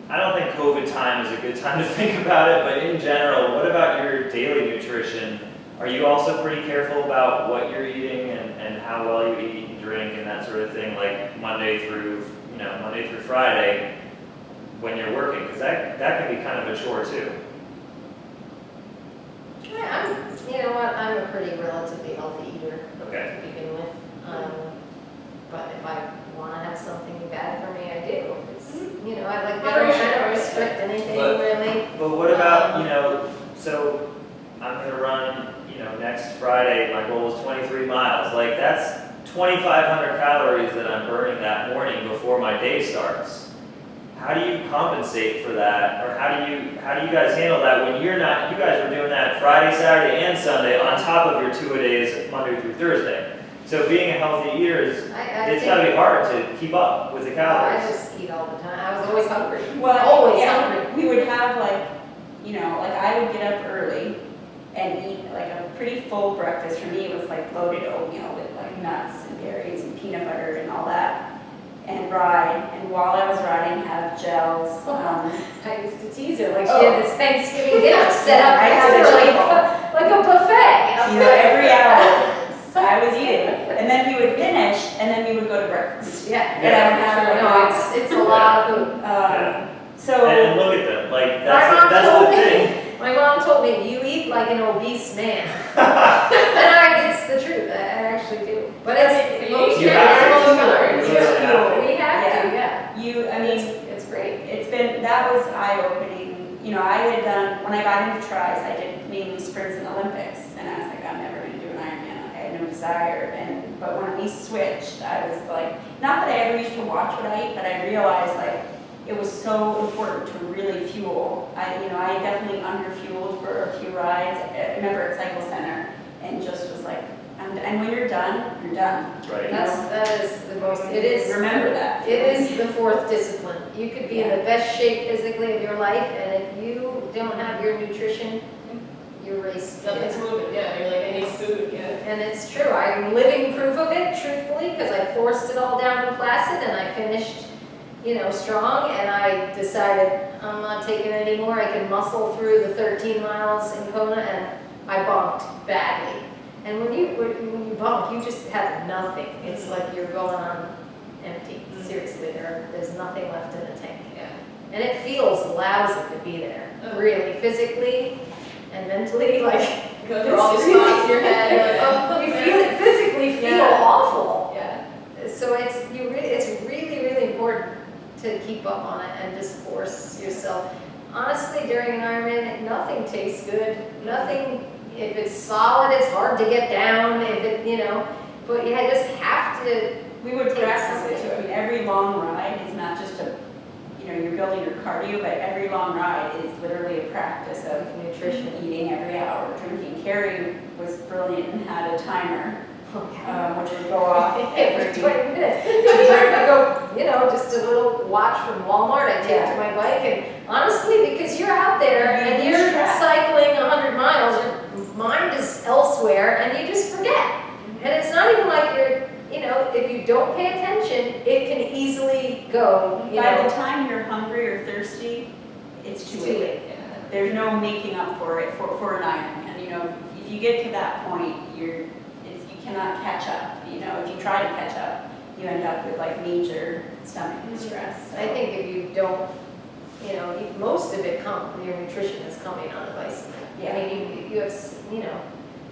I don't think COVID time is a good time to think about it, but in general, what about your daily nutrition? Are you also pretty careful about what you're eating and how well you eat and drink and that sort of thing, like Monday through Friday when you're working? Because that can be kind of a chore too. I'm a pretty relatively healthy eater Okay. to begin with. But if I want to have something bad for me, I do. It's, I like, I don't restrict anything But- really. But what about, so I'm gonna run, next Friday, my goal is 23 miles. Like that's 2,500 calories that I'm burning that morning before my day starts. How do you compensate for that? Or how do you guys handle that when you're not, you guys were doing that Friday, Saturday, and Sunday on top of your 2-a-days Monday through Thursday. So being a healthy eater is, it's gotta be hard to keep up with the I calories. just eat all the time. I was always hungry. Well, Always yeah, hungry. we would have like, like I would get up early and eat like a pretty full breakfast. For me, it was like loaded oatmeal with like nuts and berries and peanut butter and all that, and ride. And while I was riding, have gels. I used to tease her, like she had this Thanksgiving dinner set up I next had to a her table. like a buffet. Every hour I was eating, and then we would finish, and then we would go to breakfast. Yeah. And I would have like No, it's a lot of food. So And look at them, like My mom that's told the me, thing. my mom told me, you eat like an obese man. And it's the truth, I actually do. But it's, You have to. You really have to. we have to, yeah. it's It's great. that was eye-opening. I had done, when I got into tries, I did mainly sprints and Olympics, and I was like, I'm never gonna do an Ironman. I had no desire, but when we switched, I was like, not that I ever used to watch what I eat, but I realized like, it was so important to really fuel. I definitely underfueled for a few rides. I remember at Cycle Center and just was like, I'm And when you're done, you're done. Right. That is the most, it is. Remember that. It is the fourth discipline. You could be in the best shape physically of your life, and if you don't have your nutrition, your race. Nothing's moving, yeah, you're like, I need food, yeah. And it's true, I'm living proof of it, truthfully, because I forced it all down in Placid, and I finished, strong, and I decided I'm not taking it anymore. I can muscle through the 13 miles in Kona, and I bumped badly. And when you bump, you just have nothing. It's like you're going on empty. Seriously, there's nothing left in the tank. Yeah. And it feels lousy to be there, Oh. really, physically and mentally, like. Go through all these thoughts in your head, you're like, oh, You physically feel Yeah. awful. Yeah. So it's really, really important to keep up on it and just force yourself. Honestly, during an Ironman, nothing tastes good. Nothing, if it's solid, it's hard to get down, if it, but you just have to. We would Take practice it something. too. I mean, every long ride is not just you're building your cardio, but every long ride is literally a practice of Nutrition. eating every hour, drinking. Carrie was brilliant and had a timer, which would go off Every every 20 minutes. I go, just a little watch from Walmart, I take to my bike, and honestly, because you're out there You and lose you're track. cycling 100 miles, your mind is elsewhere, and you just forget. And it's not even like you're, if you don't pay attention, it can easily go, By the time you're hungry or thirsty, it's too late. Yeah. There's no making up for it for an Ironman. If you get to that point, you cannot catch up. If you try to catch up, you end up with like major stomach distress. So. I think if you don't, most of it your nutrition is coming on the bicycle. Yeah. I mean, you have,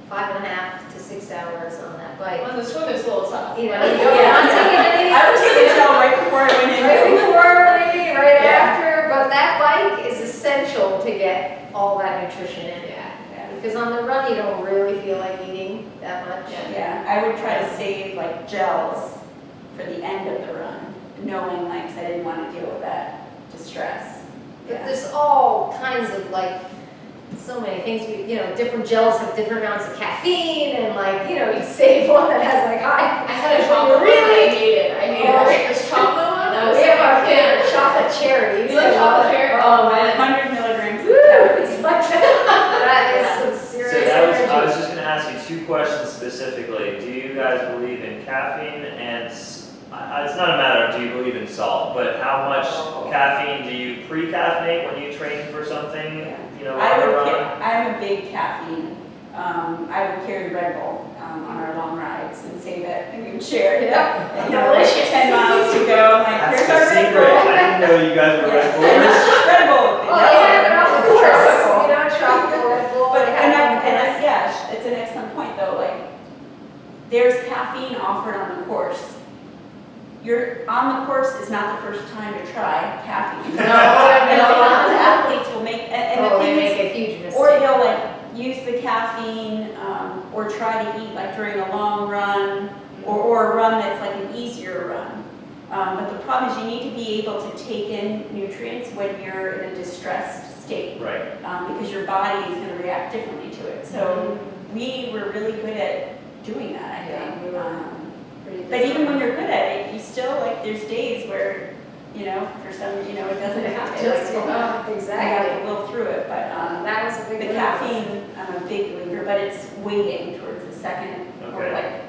5.5 to 6 hours on that bike. Well, the swim is a little tough. You're Yeah. not taking anything I was taking a shower right before I went in. right before, right Yeah. after, but that bike is essential to get all that nutrition in. Yeah. Because on the run, you don't really feel like eating that much. Yeah. Yeah, I would try to save like gels for the end of the run, knowing like 'cause I didn't want to deal with that distress. But there's all kinds of so many things, different gels have different amounts of caffeine, and you save one that has high. I had a chocolate one that I hated. I hated Oh. it. This chocolate one, I was We like, have our I can't. favorite chocolate cherries. You like chocolate cherry? Oh, man. 100 milligrams of Woo, caffeine. it's like that is some So serious I was energy. just gonna ask you two questions specifically. Do you guys believe in caffeine and, it's not a matter of do you believe in salt, but how much caffeine do you pre-caffeinate when you train for something, on a run? I'm a big caffeine. I would carry Red Bull on our long rides and say that and we would share it. Yeah. Delicious. 10 miles to go. I'm like, That's here's the our Red secret. Bull. I didn't know you guys were Red And Bullers. it's just Red Bull. Oh, yeah, they're on the course, Tropical. tropical Red Bull. But they have it on the course. yeah, it's an excellent point though. There's caffeine offered on the course. You're on the course is not the first time to try caffeine. No, And a lot of no. athletes will make and Oh, the they thing is, make a huge mistake. or they'll use the caffeine or try to eat during a long run or a run that's an easier run. But the problem is you need to be able to take in nutrients when you're in a distressed state. Right. Because your body is going to react differently to it. So we were really good at doing that, I Yeah, think. we were pretty But even when you're good at it, you still there's days where for some it doesn't happen. Just, I got exactly. to will through it, but That was a big the one. caffeine, I'm a big believer, but it's waiting towards the second. Or Okay.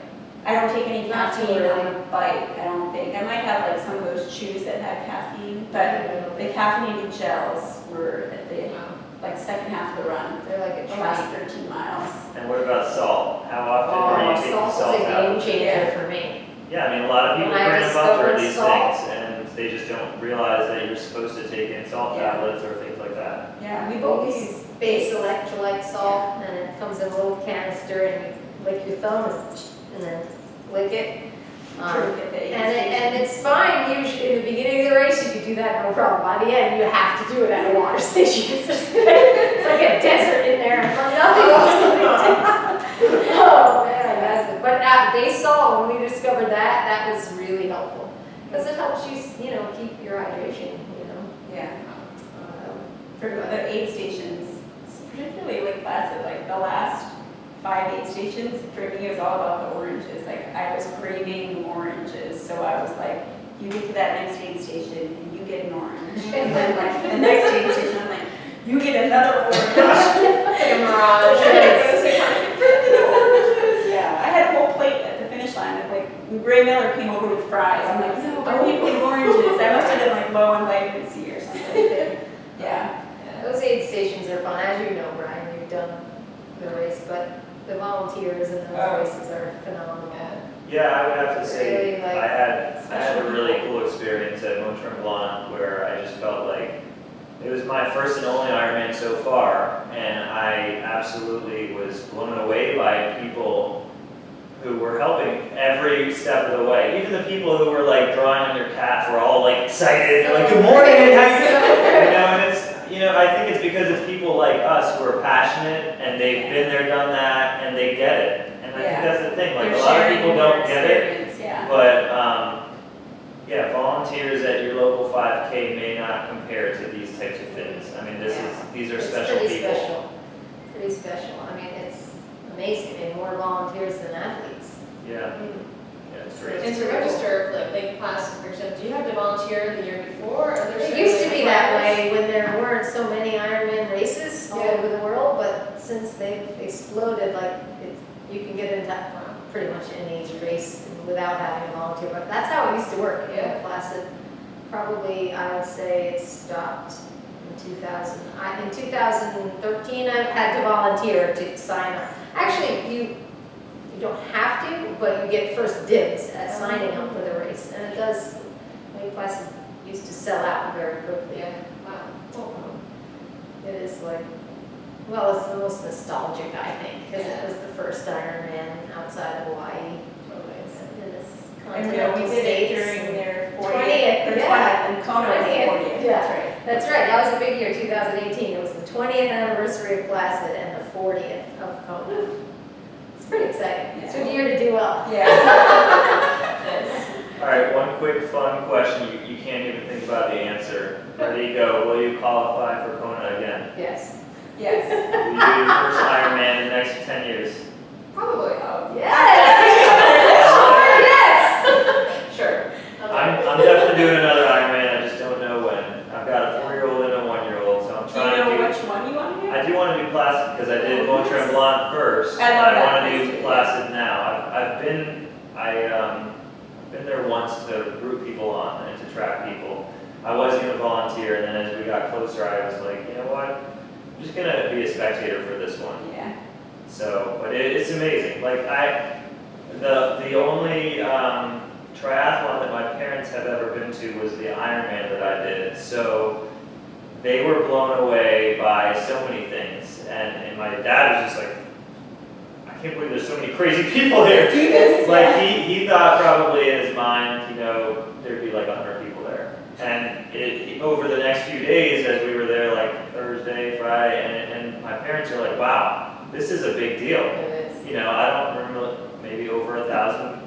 I don't take any Not too caffeine early. on a bike. I don't think. I might have some of those chews that have caffeine, but the caffeinated gels were at the second half of the run. They're like a The last treat. 13 miles. And what about salt? How often are you taking Salt's salt a out? game changer for me. Yeah, I mean, a lot of people When I bring up after discovered these salt- things, and they just don't realize that you're supposed to take in salt Yeah. tablets or things like that. Yeah, we Both both use use base electrolyte salt, and it comes in a little canister, and you lick your thumb and then lick it. True, at the aid And station. it's fine, usually in the beginning of the race, you can do that, no problem. By the end, you have to do it at a water station. It's like a desert in there, and nothing else can be done. Oh, man, that's it. But base salt, when we discovered that, that was really helpful. Because it helps you, keep your hydration, Yeah. Um, For the aid stations, particularly Placid, the last 5 aid stations, for me, it was all about the oranges. Like, I was craving oranges, so I was like, you get to that next aid station and you get an orange. And then like the next aid station, I'm like, you get another orange. It's like a mirage. Oranges, yeah. I had a whole plate at the finish line of like, Ray Miller came over with fries. I'm like, no, I need oranges. I must have been like low on vitamin C or something. Yeah. Those aid stations are fun, as you know, Brian, you've done the race, but the volunteers in those races are phenomenal. Yeah, I would have to say, Really, like, I had special a really cool experience at Mont Tremblant where I just felt like it was my first and only Ironman so far, and I absolutely was blown away by people who were helping every step of the way. Even the people who were like drawing on your calf were all like excited, they're like, good morning, how you doing? You know, and it's, you know, I think it's because it's people like us who are passionate and they've been there, done that, and they get it. And I think that's the thing, like a lot of people don't get it, Yeah. but yeah, volunteers at your local 5K may not compare to these types of things. I mean, these are special It's people. pretty special, pretty special. I mean, it's amazing, and more volunteers than athletes. Yeah, it's great. And to register for like Lake Placid, for example, do you have to volunteer the year before? Or are there It certain, used to like, be that requirements? way when there weren't so many Ironman races all Yeah. over the world, but since they've exploded, like, you can get into pretty much any race without having a volunteer, but that's how it used to work in Yeah. Placid. Probably, I would say it stopped in 2000. In 2013, I had to volunteer to sign up. Actually, you don't have to, but you get first dibs at signing up for the race, and it does, Lake Placid used to sell out very quickly. Yeah, wow. Cool. It is like, well, it's the most nostalgic, I think, because it was the first Ironman outside of Hawaii. In this And we did it States. during their 20th, 40th, yeah. and Kona was 20th, 40th, yeah. that's right. That's right, that was a big year, 2018. It was the 20th anniversary of Placid and the 40th of Kona. It's pretty exciting. It's a good year to do well. Yeah. Nice. All right, one quick fun question. You can't even think about the answer. Ready to go. Will you qualify for Kona again? Yes. Yes. Will you do your first Ironman in the next 10 years? Probably. Yes! Sure. I'm definitely doing another Ironman. I just don't know when. I've got a 4-year-old and a 1-year-old, so I'm Do trying you know to which one you want to do? I do want to do Placid because I did Mont Tremblant first. I love and that I want to place do too. Placid now. I've been there once to root people on and to track people. I was going to volunteer, and then as we got closer, I was like, you know what? I'm just going to be a spectator for this one. Yeah. So, but it's amazing. Like the only triathlon that my parents have ever been to was the Ironman that I did. So they were blown away by so many things, and my dad was just like, I can't believe there's so many crazy people here. Do this. Like he thought probably in his mind, you know, there'd be like 100 people there. And over the next few days, as we were there, like Thursday, Friday, and my parents are like, wow, this is a big deal. It is. You know, I don't remember, maybe over 1,000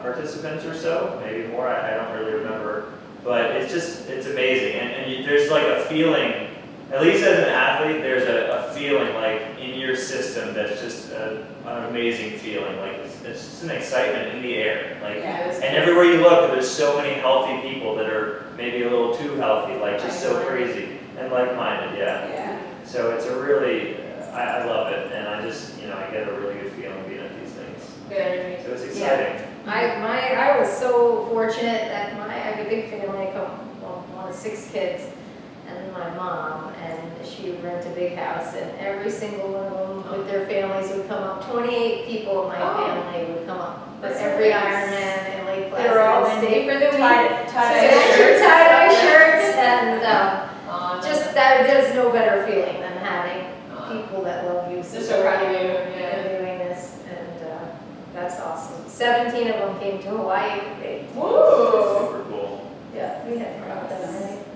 participants or so, maybe more, I don't really remember. But it's amazing. And there's like a feeling, at least as an athlete, there's a feeling like in your system that's just an amazing feeling. Like it's just an excitement in the air. Like, Yeah. and everywhere you look, there's so many healthy people that are maybe a little too healthy, like just so crazy and like-minded, yeah. Yeah. So it's a really, I love it, and I just, you know, I get a really good feeling being at these things. Good energy. So it's exciting. I was so fortunate that I have a big family, one of 6 kids, and my mom, and she would rent a big house, and every single one of them with their families would come up. 28 people in my family would come up for That's every nice. Ironman in Lake They were all Placid, in stay for the week. tie-dye shirts. Tie-dye shirts, and Aw, just that, there's no better feeling than having aw. people that love you. They're so proud of you, yeah. And doing this, and that's awesome. 17 of them came to Hawaii. Woo! Super cool. Yeah, we had fun with them, right?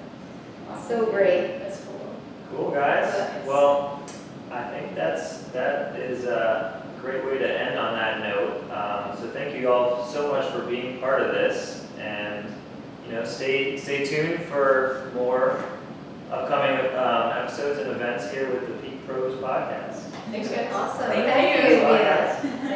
Awesome. So great. That's cool. Cool, guys. Nice. Well, I think that is a great way to end on that note. So thank you all so much for being part of this, and you know, stay tuned for more upcoming episodes and events here with the Peak Pros podcast. Thanks, guys. Awesome, Thank thank you. you, Bye, Mia.